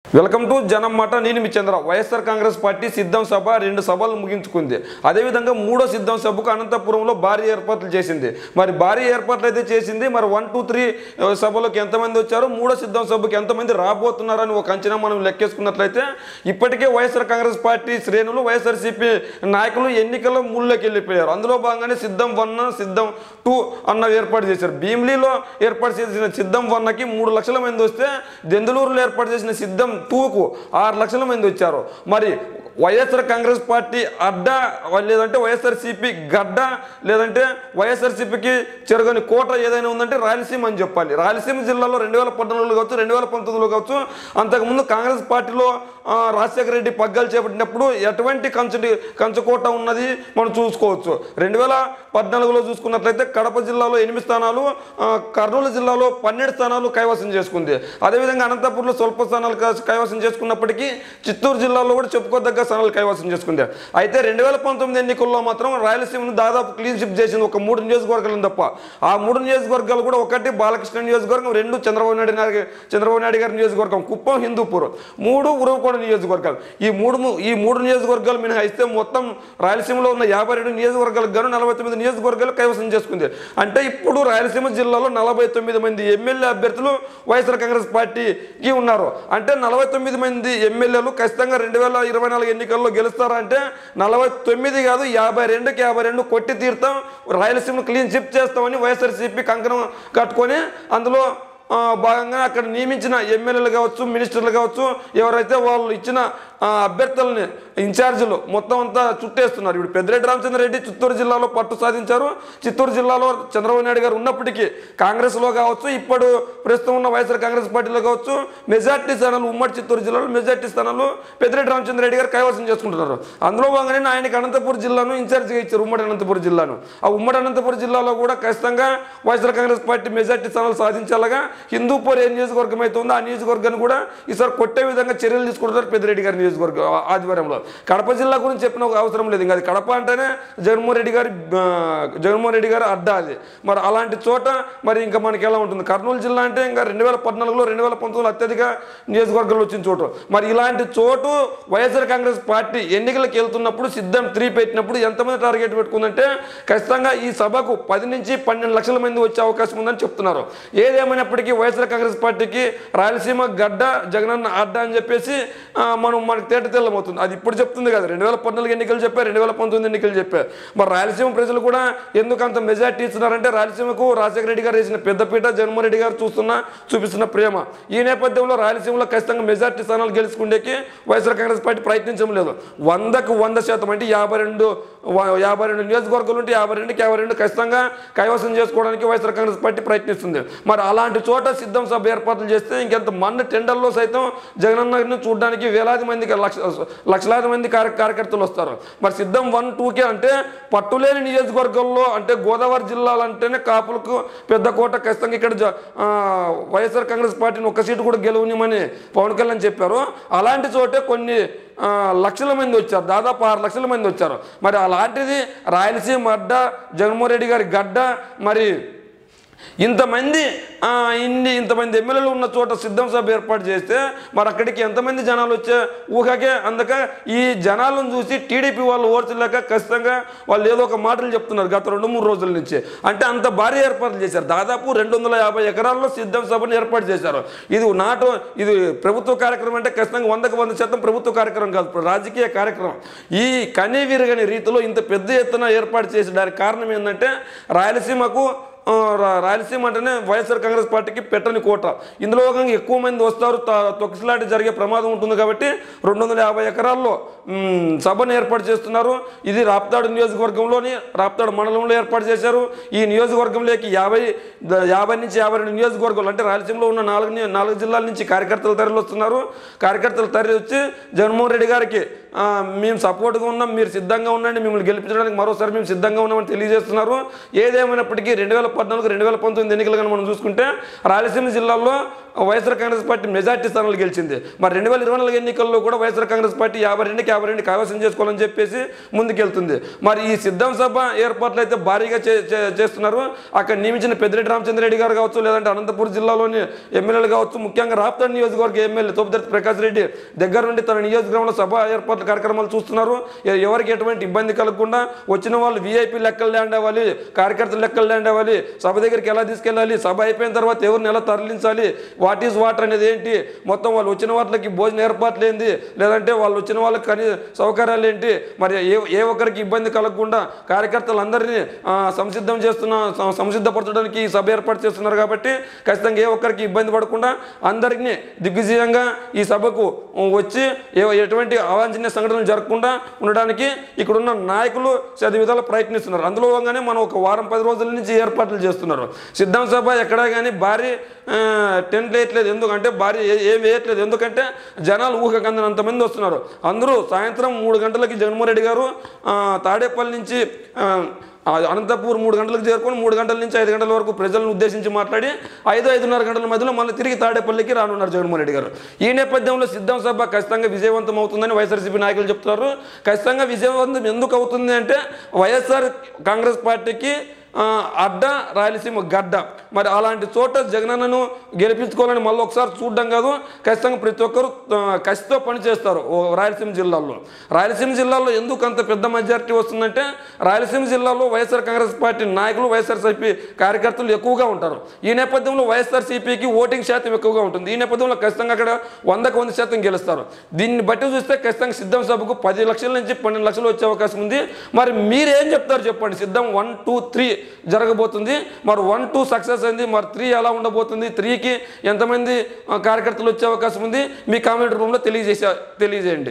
Welcome to జనం మాట. నేను మీ చంద్ర. వైఎస్ఆర్ కాంగ్రెస్ పార్టీ సిద్ధం సభ 2 సభలు ముగించుకుంది. అదేవిధంగా 3వ సిద్ధం సభకు అనంతపురంలో భారీ ఏర్పాట్లు చేసింది. మరి భారీ ఏర్పాట్లు అయితే చేసింది. మరి 1, 2, 3 సభలకు ఎంతమంది వచ్చారు, 3వ సిద్ధం సభకు ఎంతమంది రాబోతున్నారని ఒక అంచనా మనం లెక్కేసుకున్నట్లయితే ఇప్పటికే వైఎస్ఆర్ కాంగ్రెస్ పార్టీ శ్రేణులు, వైఎస్ఆర్సీపీ నాయకులు ఎన్నికల్లో మూల్లోకి వెళ్ళిపోయారు. అందులో భాగంగానే సిద్ధం 1, సిద్ధం 2 అన్న ఏర్పాటు చేశారు. భీమిలీలో ఏర్పాటు చేసిన సిద్ధం 1కి 3 లక్షల మంది వస్తే, దెందులూరులో ఏర్పాటు చేసిన సిద్ధం 2కు 6 లక్షల మంది వచ్చారు. మరి వైఎస్ఆర్ కాంగ్రెస్ పార్టీ అడ్డా, లేదంటే వైఎస్ఆర్సీపీ గడ్డ, లేదంటే వైఎస్ఆర్సీపీకి చెరగని కోట ఏదైనా ఉందంటే రాయలసీమ అని చెప్పాలి. రాయలసీమ జిల్లాలో 2014లో కావచ్చు, 2019లో కావచ్చు, అంతకుముందు కాంగ్రెస్ పార్టీలో రాజశేఖర రెడ్డి పగ్గాలు చేపట్టినప్పుడు ఎటువంటి కంచుకోట ఉన్నది మనం చూసుకోవచ్చు. 2014లో చూసుకున్నట్లయితే కడప జిల్లాలో 8 స్థానాలు, కర్నూలు జిల్లాలో 12 స్థానాలు కైవసం చేసుకుంది. అదేవిధంగా అనంతపురంలో స్వల్ప స్థానాలు కైవసం చేసుకున్నప్పటికీ చిత్తూరు జిల్లాలో కూడా చెప్పుకోదగ్గ స్థానాలు కైవసం చేసుకుంది. అయితే 2019 ఎన్నికల్లో మాత్రం రాయలసీమను దాదాపు క్లీన్ షిప్ చేసింది ఒక 3 నియోజకవర్గాలను తప్ప. ఆ 3 నియోజకవర్గాలు కూడా, ఒకటి బాలకృష్ణ నియోజకవర్గం, 2 చంద్రబాబు నాయుడు గారి నియోజకవర్గం కుప్పం, హిందూపూర్, 3 ఉరవకొండ నియోజకవర్గాలు. ఈ మూడు నియోజకవర్గాలు మినహాయిస్తే మొత్తం రాయలసీమలో ఉన్న 52 నియోజకవర్గాలకు గాను 49 నియోజకవర్గాలు కైవసం చేసుకుంది. అంటే ఇప్పుడు రాయలసీమ జిల్లాలో 49 మంది ఎమ్మెల్యే అభ్యర్థులు వైఎస్ఆర్ కాంగ్రెస్ పార్టీకి ఉన్నారు. అంటే 49 మంది ఎమ్మెల్యేలు ఖచ్చితంగా 2024 ఎన్నికల్లో గెలుస్తారంటే 49 కాదు, 52కి 52 కొట్టి తీర్థం, రాయలసీమను క్లీన్ షిప్ చేస్తామని వైఎస్ఆర్సీపీ కంకణం కట్టుకొని అందులో భాగంగా అక్కడ నియమించిన ఎమ్మెల్యేలు కావచ్చు, మినిస్టర్లు కావచ్చు, ఎవరైతే వాళ్ళు ఇచ్చిన అభ్యర్థులని ఇన్ఛార్జీలు మొత్తం అంతా చుట్టేస్తున్నారు. ఇప్పుడు పెద్దిరెడ్డి రామచంద్రరెడ్డి చిత్తూరు జిల్లాలో పట్టు సాధించారు. చిత్తూరు జిల్లాలో చంద్రబాబు నాయుడు గారు ఉన్నప్పటికీ కాంగ్రెస్లో కావచ్చు, ఇప్పుడు ప్రస్తుతం ఉన్న వైఎస్ఆర్ కాంగ్రెస్ పార్టీలో కావచ్చు, మెజార్టీ స్థానాలు ఉమ్మడి చిత్తూరు జిల్లాలో మెజార్టీ స్థానాలు పెద్దిరెడ్డి రామచంద్రరెడ్డి గారు కైవసం చేసుకుంటున్నారు. అందులో భాగంగానే ఆయనకి అనంతపురం జిల్లాను ఇన్ఛార్జిగా ఇచ్చారు, ఉమ్మడి అనంతపురం జిల్లాను. ఆ ఉమ్మడి అనంతపురం జిల్లాలో కూడా ఖచ్చితంగా వైఎస్ఆర్ కాంగ్రెస్ పార్టీ మెజార్టీ స్థానాలు సాధించాలగా హిందూపూర్ ఏ నియోజకవర్గం అయితే ఉందో ఆ నియోజకవర్గాన్ని కూడా ఈసారి కొట్టే విధంగా చర్యలు తీసుకుంటున్నారు పెద్దిరెడ్డి గారి నియోజకవర్గం ఆధ్వర్యంలో. కడప జిల్లా గురించి చెప్పిన అవసరం లేదు. ఇంకా అది కడప అంటేనే జగన్మోహన్ రెడ్డి గారి అడ్డా అది. మరి అలాంటి చోట మరి ఇంకా మనకి ఎలా ఉంటుంది? కర్నూలు జిల్లా అంటే ఇంకా 2014లో 2019లో అత్యధిక నియోజకవర్గాలు వచ్చిన చోటు. మరి ఇలాంటి చోటు వైఎస్ఆర్ కాంగ్రెస్ పార్టీ ఎన్నికలకు వెళ్తున్నప్పుడు సిద్ధం 3 పెట్టినప్పుడు ఎంతమంది టార్గెట్ పెట్టుకుందంటే ఖచ్చితంగా ఈ సభకు 10 నుంచి 12 లక్షల మంది వచ్చే అవకాశం ఉందని చెప్తున్నారు. ఏదేమైనప్పటికీ వైఎస్ఆర్ కాంగ్రెస్ పార్టీకి రాయలసీమ గడ్డ, జగనన్న అడ్డా అని చెప్పేసి మనకు తేటతెల్లమవుతుంది. అది ఇప్పుడు చెప్తుంది కదా, 2014 ఎన్నికలు చెప్పారు, 2019 ఎన్నికలు చెప్పారు. మరి రాయలసీమ ప్రజలు కూడా ఎందుకు అంత మెజార్టీ ఇస్తున్నారంటే రాయలసీమకు రాజశేఖర రెడ్డి గారు వేసిన పెద్దపీట, జగన్మోహన్ రెడ్డి గారు చూపిస్తున్న ప్రేమ. ఈ నేపథ్యంలో రాయలసీమలో ఖచ్చితంగా మెజార్టీ స్థానాలు గెలుచుకుండేకి వైఎస్ఆర్ కాంగ్రెస్ పార్టీ ప్రయత్నించడం లేదు. 100కు 100% అంటే 52 నియోజకవర్గాలు ఉంటే 52కి 52 ఖచ్చితంగా కైవసం చేసుకోవడానికి వైఎస్ఆర్ కాంగ్రెస్ పార్టీ ప్రయత్నిస్తుంది. మరి అలాంటి చోట సిద్ధం సభ ఏర్పాట్లు చేస్తే ఇంకెంత మన టెండర్లో సైతం జగనన్నను చూడడానికి వేలాది మందికి, లక్షలాది మంది కార్యకర్తలు వస్తారు. మరి సిద్ధం 1, 2కే అంటే పట్టులేని నియోజకవర్గంలో, అంటే గోదావరి జిల్లాలంటేనే కాపులకు పెద్ద కోట. ఖచ్చితంగా ఇక్కడ వైఎస్ఆర్ కాంగ్రెస్ పార్టీని 1 సీటు కూడా గెలవనిమని పవన్ కళ్యాణ్ చెప్పారు. అలాంటి చోటే కొన్ని లక్షల మంది వచ్చారు, దాదాపు 6 లక్షల మంది వచ్చారు. మరి అలాంటిది రాయలసీమ అడ్డ, జగన్మోహన్ రెడ్డి గారి గడ్డ, మరి ఇంతమంది ఎమ్మెల్యేలు ఉన్న చోట సిద్ధం సభ ఏర్పాటు చేస్తే మరి అక్కడికి ఎంతమంది జనాలు వచ్చే ఊహకే అందక ఈ జనాలను చూసి టీడీపీ వాళ్ళు ఓర్చలేక ఖచ్చితంగా వాళ్ళు ఏదో ఒక మాటలు చెప్తున్నారు గత 2-3 రోజుల నుంచి. అంటే అంత భారీ ఏర్పాట్లు చేశారు. దాదాపు 250 ఎకరాల్లో సిద్ధం సభను ఏర్పాటు చేశారు. ఇది ప్రభుత్వ కార్యక్రమం అంటే ఖచ్చితంగా 100కు 100% ప్రభుత్వ కార్యక్రమం కాదు, రాజకీయ కార్యక్రమం. ఈ కనీ విరగని రీతిలో ఇంత పెద్ద ఎత్తున ఏర్పాటు చేసేదానికి కారణం ఏంటంటే రాయలసీమ అంటేనే వైఎస్ఆర్ కాంగ్రెస్ పార్టీకి పెట్టని కోట. ఇందులో ఎక్కువ మంది వస్తారు, తొక్కిసలాట జరిగే ప్రమాదం ఉంటుంది కాబట్టి 250 ఎకరాల్లో సభను ఏర్పాటు చేస్తున్నారు. ఇది రాప్తాడు నియోజకవర్గంలోని రాప్తాడు మండలంలో ఏర్పాటు చేశారు. ఈ నియోజకవర్గంలోకి 50 నుంచి 52 నియోజకవర్గాలు, అంటే రాయలసీమలో ఉన్న 4 జిల్లాల నుంచి కార్యకర్తలు తరలి వస్తున్నారు. కార్యకర్తలు తరలి వచ్చి జగన్మోహన్ రెడ్డి గారికి మేము సపోర్ట్గా ఉన్నాం, మీరు సిద్ధంగా ఉండండి, మిమ్మల్ని గెలిపించడానికి మరోసారి మేము సిద్ధంగా ఉన్నామని తెలియజేస్తున్నారు. ఏదేమైనప్పటికీ 2019 2014 2019 ఎన్నికలు కానీ మనం చూసుకుంటే రాయలసీమ జిల్లాలో వైఎస్ఆర్ కాంగ్రెస్ పార్టీ మెజార్టీ స్థానాలు గెలిచింది. మరి 2024 ఎన్నికల్లో కూడా వైఎస్ఆర్ కాంగ్రెస్ పార్టీ 52 కైవసం చేసుకోవాలని చెప్పేసి ముందుకెళ్తుంది. మరి ఈ సిద్ధం సభ ఏర్పాట్లు అయితే భారీగా చేస్తున్నారు. అక్కడ నియమించిన పెద్దిరెడ్డి రామచంద్రరెడ్డి గారు కావచ్చు, లేదంటే అనంతపురం జిల్లాలోని ఎమ్మెల్యేలు కావచ్చు, ముఖ్యంగా రాప్తాడు నియోజకవర్గ ఎమ్మెల్యే తోపుదర్తి ప్రకాష్ రెడ్డి దగ్గర నుండి తన నియోజకవర్గంలో సభ ఏర్పాట్ల కార్యక్రమాలు చూస్తున్నారు. ఎవరికి ఎటువంటి ఇబ్బంది కలగకుండా వచ్చిన వాళ్ళు వీఐపీ లెక్కలు ల్యాండ్ అవ్వాలి, కార్యకర్తలు లెక్కలు ల్యాండ్ అవ్వాలి, సభ దగ్గరికి ఎలా తీసుకెళ్ళాలి, సభ అయిపోయిన తర్వాత ఎవరిని ఎలా తరలించాలి, వాట్ ఈజ్ వాటర్ అనేది ఏంటి, మొత్తం వాళ్ళు వచ్చిన వాళ్ళకి భోజన ఏర్పాట్లు ఏంటి, లేదంటే వాళ్ళు వచ్చిన వాళ్ళకి సౌకర్యాలు ఏంటి, మరి ఏ ఒక్కరికి ఇబ్బంది కలగకుండా కార్యకర్తలందరినీ సంసిద్ధపరచడానికి ఈ సభ ఏర్పాటు చేస్తున్నారు. కాబట్టి ఖచ్చితంగా ఏ ఒక్కరికి ఇబ్బంది పడకుండా అందరికీ దిగ్విజయంగా ఈ సభకు వచ్చి ఎటువంటి అవాంఛనీయ సంఘటనలు జరగకుండా ఉండడానికి ఇక్కడున్న నాయకులు చది విధాలు ప్రయత్నిస్తున్నారు. అందులో భాగంగానే మనం ఒక వారం 10 రోజుల నుంచి ఏర్పాట్లు చేస్తున్నారు. సిద్ధం సభ ఎక్కడా కానీ భారీ టెంట్లు వేయట్లేదు. ఎందుకంటే భారీ ఏం వేయట్లేదు. ఎందుకంటే జనాలు ఊహకందనంతమంది వస్తున్నారు. అందరూ సాయంత్రం 3 గంటలకి జగన్మోహన్ రెడ్డి గారు తాడేపల్లి నుంచి అనంతపూర్ 3 గంటలకు చేరుకొని 3 గంటల నుంచి 5 గంటల వరకు ప్రజలను ఉద్దేశించి మాట్లాడి 5-5:30 గంటల మధ్యలో మళ్ళీ తిరిగి తాడేపల్లికి రానున్నారు జగన్మోహన్ రెడ్డి గారు. ఈ నేపథ్యంలో సిద్ధం సభ ఖచ్చితంగా విజయవంతం అవుతుందని వైఎస్ఆర్సీపీ నాయకులు చెప్తున్నారు. ఖచ్చితంగా విజయవంతం ఎందుకు అవుతుంది అంటే వైఎస్ఆర్ కాంగ్రెస్ పార్టీకి అడ్డ, రాయలసీమ గడ్డ. మరి అలాంటి చోట జగనన్నను గెలిపించుకోవాలని మళ్ళీ ఒకసారి చూడడం కాదు, ఖచ్చితంగా ప్రతి ఒక్కరు కసితో పనిచేస్తారు. రాయలసీమ జిల్లాలో ఎందుకు అంత పెద్ద మెజారిటీ వస్తుందంటే రాయలసీమ జిల్లాలో వైఎస్ఆర్ కాంగ్రెస్ పార్టీ నాయకులు, వైఎస్ఆర్సీపీ కార్యకర్తలు ఎక్కువగా ఉంటారు. ఈ నేపథ్యంలో వైఎస్ఆర్సీపీకి ఓటింగ్ శాతం ఎక్కువగా ఉంటుంది. ఈ నేపథ్యంలో ఖచ్చితంగా అక్కడ 100% గెలుస్తారు. దీన్ని బట్టి చూస్తే ఖచ్చితంగా సిద్ధం సభకు 10 లక్షల నుంచి 12 లక్షలు వచ్చే అవకాశం ఉంది. మరి మీరేం చెప్తారు చెప్పండి. సిద్ధం 1, 2, 3 జరగబోతుంది. మరి 1, 2 సక్సెస్ అయింది. మరి 3 ఎలా ఉండబోతుంది, 3కి ఎంతమంది కార్యకర్తలు వచ్చే అవకాశం ఉంది, మీ కామెంట్ రూమ్లో తెలియజేయండి.